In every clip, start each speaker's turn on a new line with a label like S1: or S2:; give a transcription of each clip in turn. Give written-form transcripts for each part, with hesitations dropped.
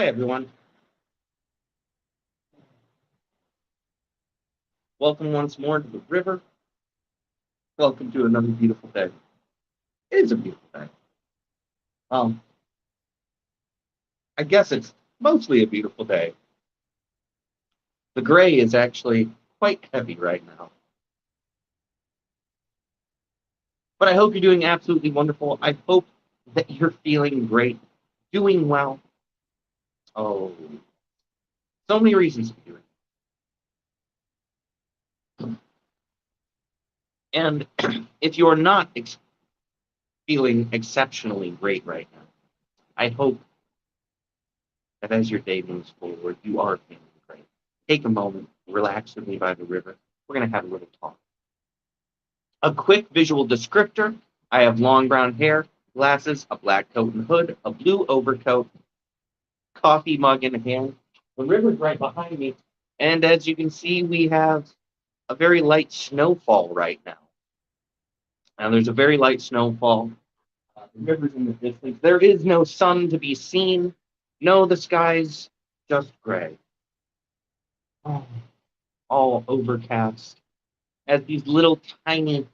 S1: Hi, everyone. Welcome once more to the river. Welcome to another beautiful day. It is a beautiful day. Um, I guess it's mostly a beautiful day. The gray is actually quite heavy right now. But I hope you're doing absolutely wonderful. I hope that you're feeling great, doing well. Oh, so many reasons to be doing it. And if you're not feeling exceptionally great right now, I hope that as your day moves forward, you are feeling great. Take a moment, relax with me by the river. We're going to have a little talk. A quick visual descriptor: I have long brown hair, glasses, a black coat and hood, a blue overcoat, coffee mug in hand. The river's right behind me. And as you can see, we have a very light snowfall right now. Now, there's a very light snowfall. The river's in the distance. There is no sun to be seen. No, the sky's just gray. Oh, all overcast. As these little tiny,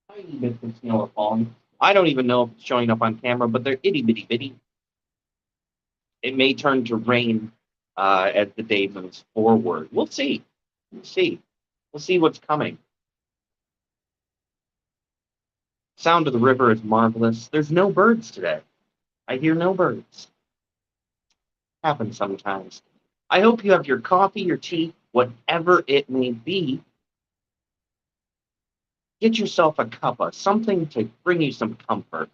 S1: tiny bits of snow are falling. I don't even know if it's showing up on camera, but they're itty bitty bitty. It may turn to rain as the day moves forward. We'll see. We'll see. We'll see what's coming. Sound of the river is marvelous. There's no birds today. I hear no birds. Happens sometimes. I hope you have your coffee, your tea, whatever it may be. Get yourself a cuppa, something to bring you some comfort.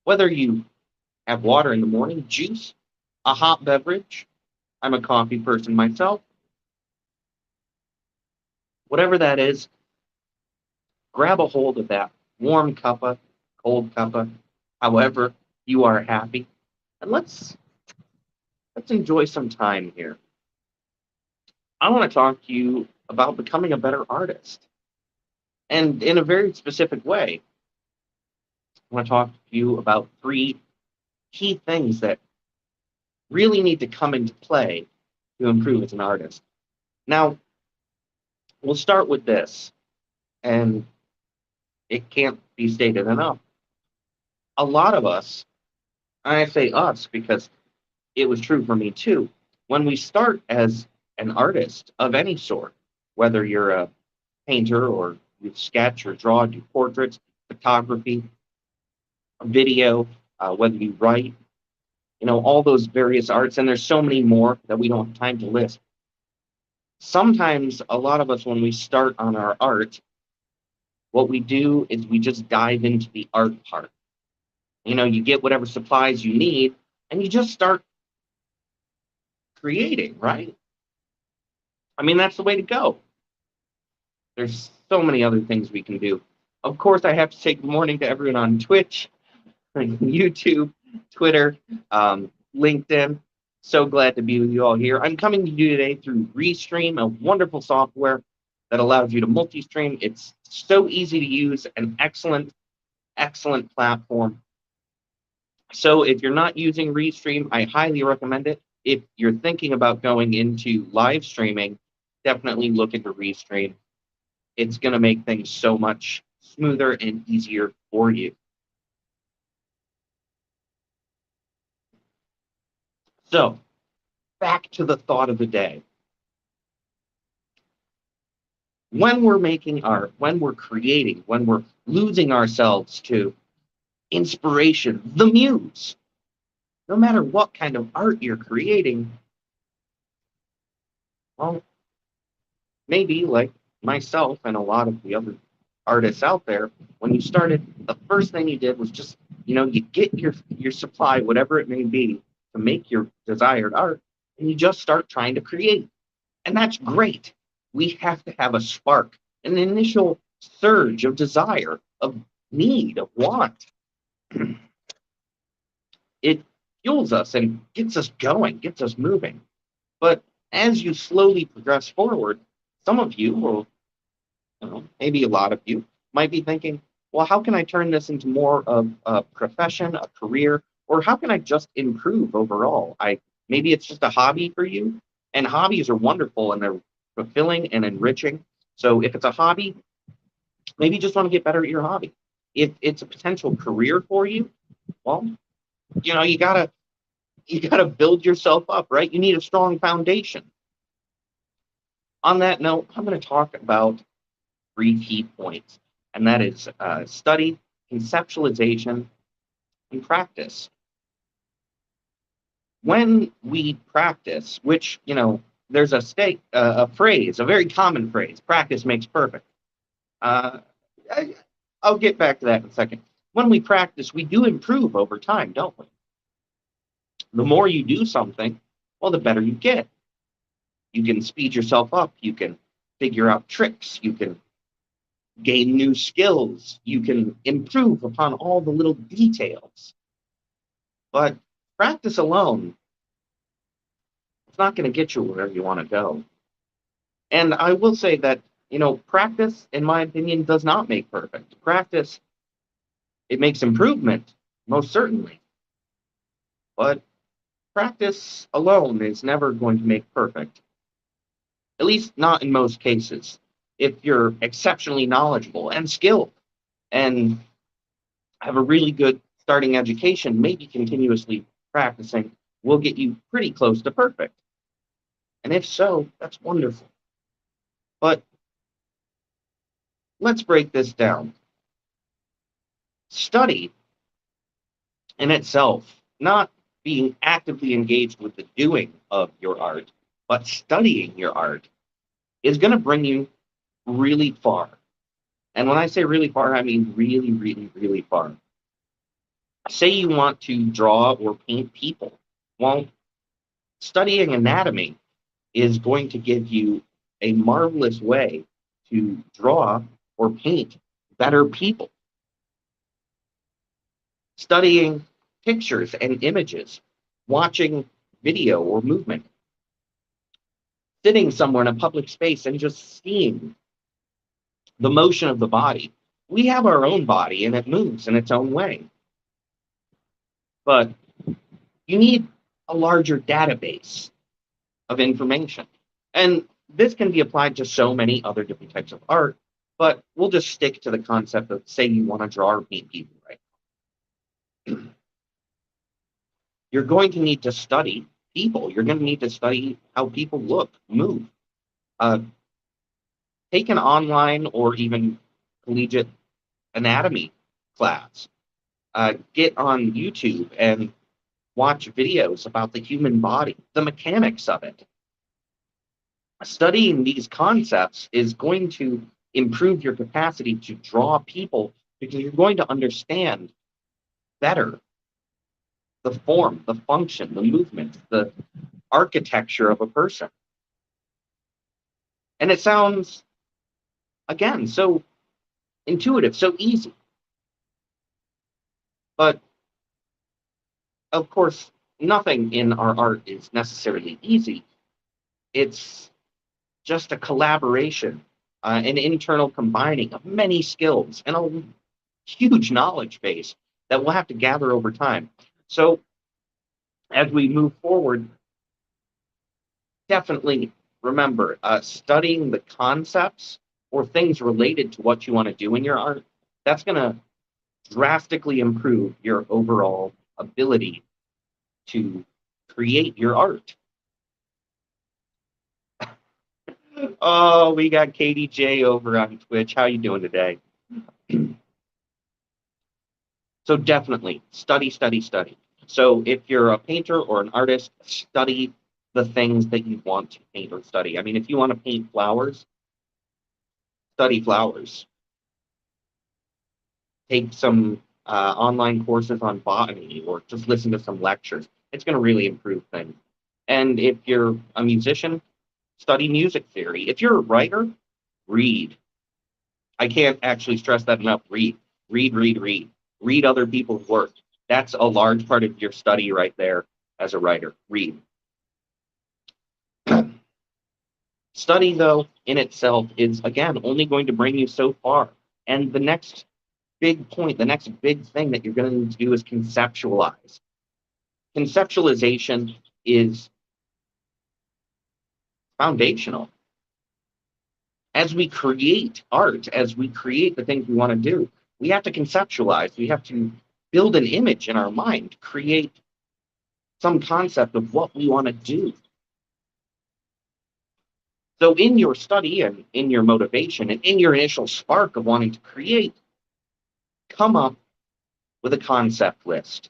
S1: Whether you have water in the morning, juice, a hot beverage. I'm a coffee person myself. Whatever that is, grab a hold of that warm cuppa, cold cuppa, however you are happy, and let's enjoy some time here. I want to talk to you about becoming a better artist, and in a very specific way. I want to talk to you about three key things that really need to come into play to improve as an artist. Now, we'll start with this, and it can't be stated enough. A lot of us, and I say us because it was true for me too, when we start as an artist of any sort, whether you're a painter or you sketch or draw, do portraits, photography, video, whether you write, all those various arts, and there's so many more that we don't have time to list. Sometimes, a lot of us, when we start on our art, what we do is we just dive into the art part. You get whatever supplies you need, and you just start creating, right? I mean, that's the way to go. There's so many other things we can do. Of course, I have to say good morning to everyone on Twitch, YouTube, Twitter, LinkedIn. So glad to be with you all here. I'm coming to you today through Restream, a wonderful software that allows you to multi-stream. It's so easy to use, an excellent, excellent platform. So if you're not using Restream, I highly recommend it. If you're thinking about going into live streaming, definitely look into Restream. It's going to make things so much smoother and easier for you. So, back to the thought of the day. When we're making art, when we're creating, when we're losing ourselves to inspiration, the muse, no matter what kind of art you're creating, well, maybe like myself and a lot of the other artists out there, when you started, the first thing you did was just, you get your supply, whatever it may be, to make your desired art, and you just start trying to create. And that's great. We have to have a spark, an initial surge of desire, of need, of want. It fuels us and gets us going, gets us moving. But as you slowly progress forward, some of you, or maybe a lot of you, might be thinking, well, how can I turn this into more of a profession, a career, or how can I just improve overall? I Maybe it's just a hobby for you. And hobbies are wonderful and they're fulfilling and enriching. So if it's a hobby, maybe you just want to get better at your hobby. If it's a potential career for you, well, you gotta build yourself up, right? You need a strong foundation. On that note, I'm going to talk about 3 key points, and that is study, conceptualization, and practice. When we practice, which, there's a phrase, a very common phrase, practice makes perfect. Uh, I, I'll get back to that in a second. When we practice, we do improve over time, don't we? The more you do something, well, the better you get. You can speed yourself up. You can figure out tricks. You can gain new skills. You can improve upon all the little details. But practice alone, it's not going to get you where you want to go. And I will say that, practice, in my opinion, does not make perfect. Practice, it makes improvement, most certainly. But practice alone is never going to make perfect, at least not in most cases. If you're exceptionally knowledgeable and skilled and have a really good starting education, maybe continuously practicing will get you pretty close to perfect. And if so, that's wonderful. But let's break this down. Study in itself, not being actively engaged with the doing of your art, but studying your art is going to bring you really far. And when I say really far, I mean really, really, really far. Say you want to draw or paint people. Well, studying anatomy is going to give you a marvelous way to draw or paint better people. Studying pictures and images, watching video or movement, sitting somewhere in a public space and just seeing the motion of the body. We have our own body and it moves in its own way. But you need a larger database of information. And this can be applied to so many other different types of art, but we'll just stick to the concept of, say you want to draw or paint people, right? You're going to need to study people. You're going to need to study how people look, move. Take an online or even collegiate anatomy class. Get on YouTube and watch videos about the human body, the mechanics of it. Studying these concepts is going to improve your capacity to draw people because you're going to understand better the form, the function, the movement, the architecture of a person. And it sounds, again, so intuitive, so easy. But of course, nothing in our art is necessarily easy. It's just a collaboration, an internal combining of many skills and a huge knowledge base that we'll have to gather over time. So as we move forward, definitely remember studying the concepts or things related to what you want to do in your art. That's going to drastically improve your overall ability to create your art. Oh, we got Katie J over on Twitch. How you doing today? So definitely study, study, study. So if you're a painter or an artist, study the things that you want to paint or study. I mean, if you want to paint flowers, study flowers. Take some online courses on botany or just listen to some lectures. It's going to really improve things. And if you're a musician, study music theory. If you're a writer, read. I can't actually stress that enough. Read, read, read, read. Read other people's work. That's a large part of your study right there as a writer. Read. Study, though, in itself is, again, only going to bring you so far. And the next big point, the next big thing that you're going to need to do is conceptualize. Conceptualization is foundational. As we create art, as we create the things we want to do, we have to conceptualize. We have to build an image in our mind, create some concept of what we want to do. So in your study and in your motivation and in your initial spark of wanting to create, come up with a concept list.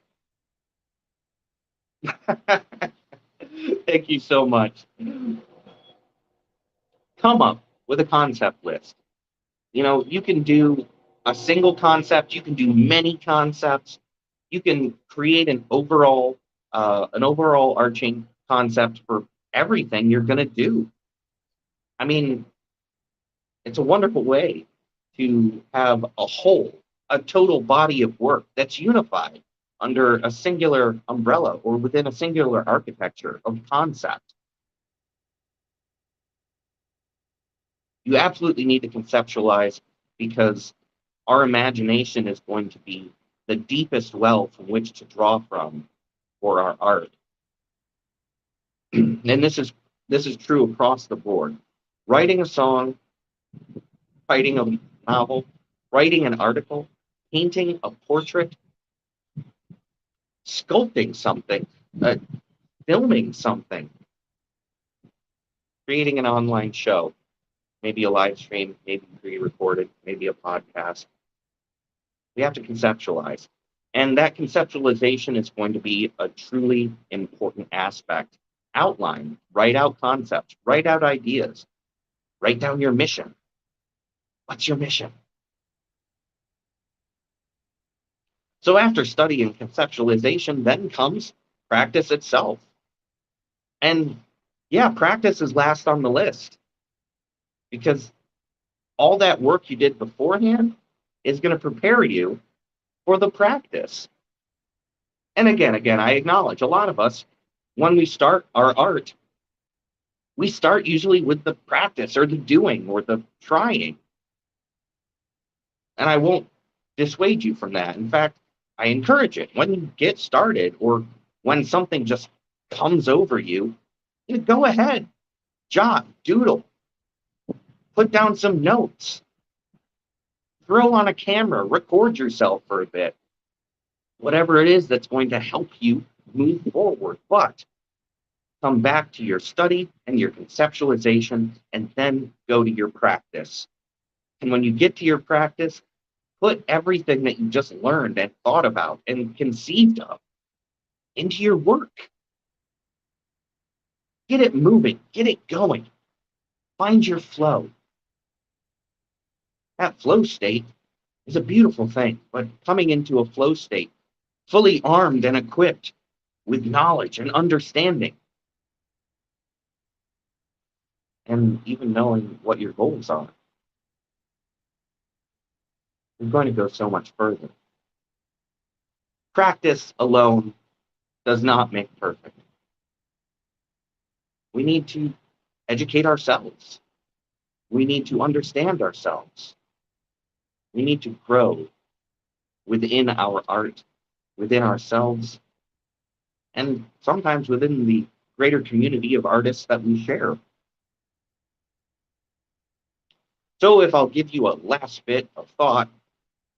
S1: Thank you so much. Come up with a concept list. You know, you can do a single concept, you can do many concepts, you can create an overall arching concept for everything you're going to do. I mean, it's a wonderful way to have a whole, a total body of work that's unified under a singular umbrella or within a singular architecture of concept. You absolutely need to conceptualize because our imagination is going to be the deepest well from which to draw from for our art. And this is true across the board. Writing a song, writing a novel, writing an article, painting a portrait, sculpting something, uh, filming something, creating an online show, maybe a live stream, maybe pre-recorded, maybe a podcast. We have to conceptualize. And that conceptualization is going to be a truly important aspect. Outline, write out concepts, write out ideas, write down your mission. What's your mission? So after study and conceptualization, then comes practice itself. And yeah, practice is last on the list because all that work you did beforehand is going to prepare you for the practice. And again, I acknowledge a lot of us, when we start our art, we start usually with the practice or the doing or the trying. And I won't dissuade you from that. In fact, I encourage it. When you get started or when something just comes over you, go ahead, jot, doodle, put down some notes, throw on a camera, record yourself for a bit, whatever it is that's going to help you move forward. But come back to your study and your conceptualization and then go to your practice. And when you get to your practice, put everything that you just learned and thought about and conceived of into your work. Get it moving, get it going. Find your flow. That flow state is a beautiful thing, but coming into a flow state, fully armed and equipped with knowledge and understanding, and even knowing what your goals are, you're going to go so much further. Practice alone does not make perfect. We need to educate ourselves. We need to understand ourselves. We need to grow within our art, within ourselves, and sometimes within the greater community of artists that we share. So if I'll give you a last bit of thought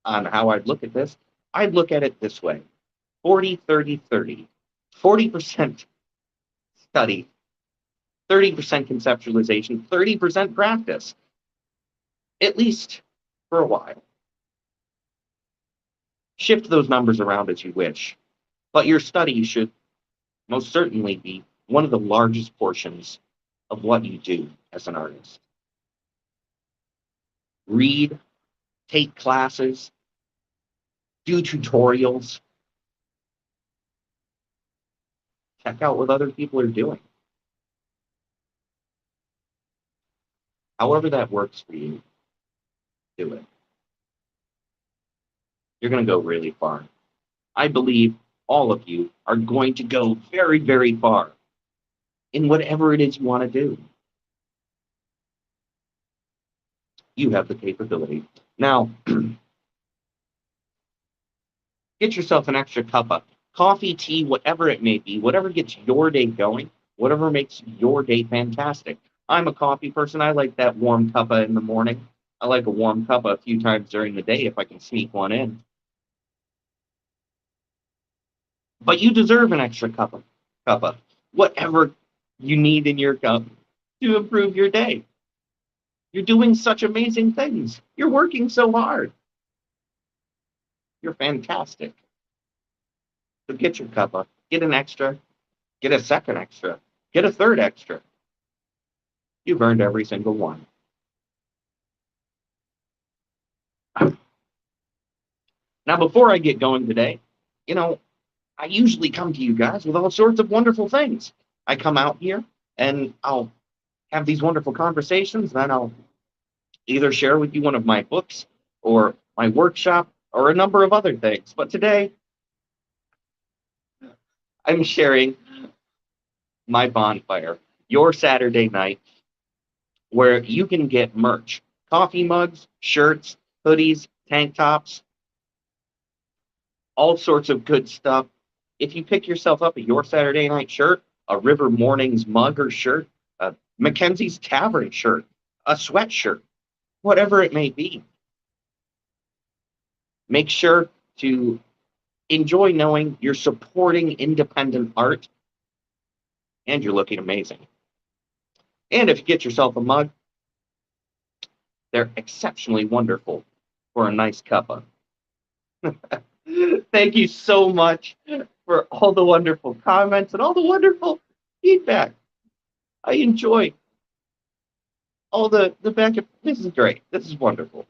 S1: on how I'd look at this, I'd look at it this way: 40, 30, 30. 40% study, 30% conceptualization, 30% practice, at least for a while. Shift those numbers around as you wish, but your study should most certainly be one of the largest portions of what you do as an artist. Read, take classes, do tutorials, check out what other people are doing. However that works for you, do it. You're going to go really far. I believe all of you are going to go very, very far in whatever it is you want to do. You have the capability. Now, get yourself an extra cuppa Coffee, tea, whatever it may be, whatever gets your day going, whatever makes your day fantastic. I'm a coffee person. I like that warm cuppa in the morning. I like a warm cuppa a few times during the day if I can sneak one in. But you deserve an extra cuppa, whatever you need in your cup to improve your day. You're doing such amazing things. You're working so hard. You're fantastic. So get your cuppa, get an extra, get a second extra, get a third extra. You've earned every single one. Now, before I get going today, you know, I usually come to you guys with all sorts of wonderful things. I come out here and I'll have these wonderful conversations, then I'll either share with you one of my books or my workshop or a number of other things. But today, I'm sharing my bonfire, your Saturday night, where you can get merch, coffee mugs, shirts, hoodies, tank tops, all sorts of good stuff. If you pick yourself up a Your Saturday Night shirt, a River Mornings mug or shirt, a Mackenzie's Tavern shirt, a sweatshirt, whatever it may be, make sure to enjoy knowing you're supporting independent art and you're looking amazing. And if you get yourself a mug, they're exceptionally wonderful for a nice cuppa. Thank you so much for all the wonderful comments and all the wonderful feedback. I enjoy all the back. This is great. This is wonderful.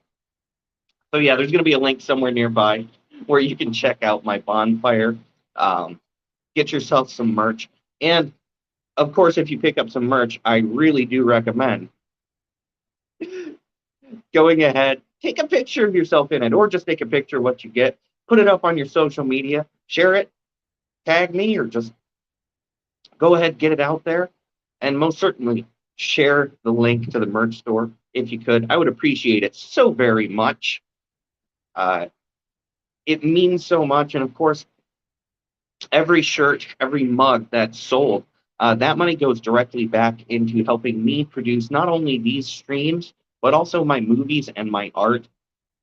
S1: So yeah, there's going to be a link somewhere nearby where you can check out my bonfire, um, get yourself some merch, and of course, if you pick up some merch, I really do recommend going ahead, take a picture of yourself in it, or just take a picture of what you get, put it up on your social media, share it, tag me, or just go ahead, get it out there, and most certainly share the link to the merch store if you could. I would appreciate it so very much. Uh, it means so much, and of course, every shirt, every mug that's sold, that money goes directly back into helping me produce not only these streams, but also my movies and my art.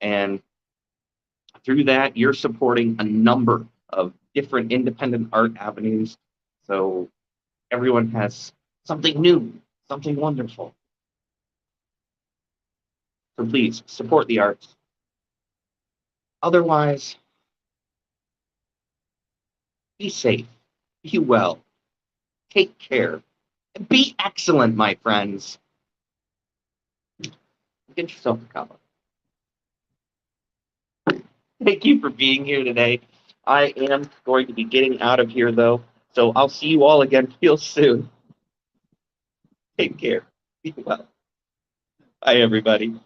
S1: And through that, you're supporting a number of different independent art avenues. So everyone has something new, something wonderful. So please support the arts. Otherwise, be safe, be well, take care, and be excellent, my friends. Get yourself a cup. Thank you for being here today. I am going to be getting out of here, though. So I'll see you all again real soon. Take care. Be well. Bye, everybody.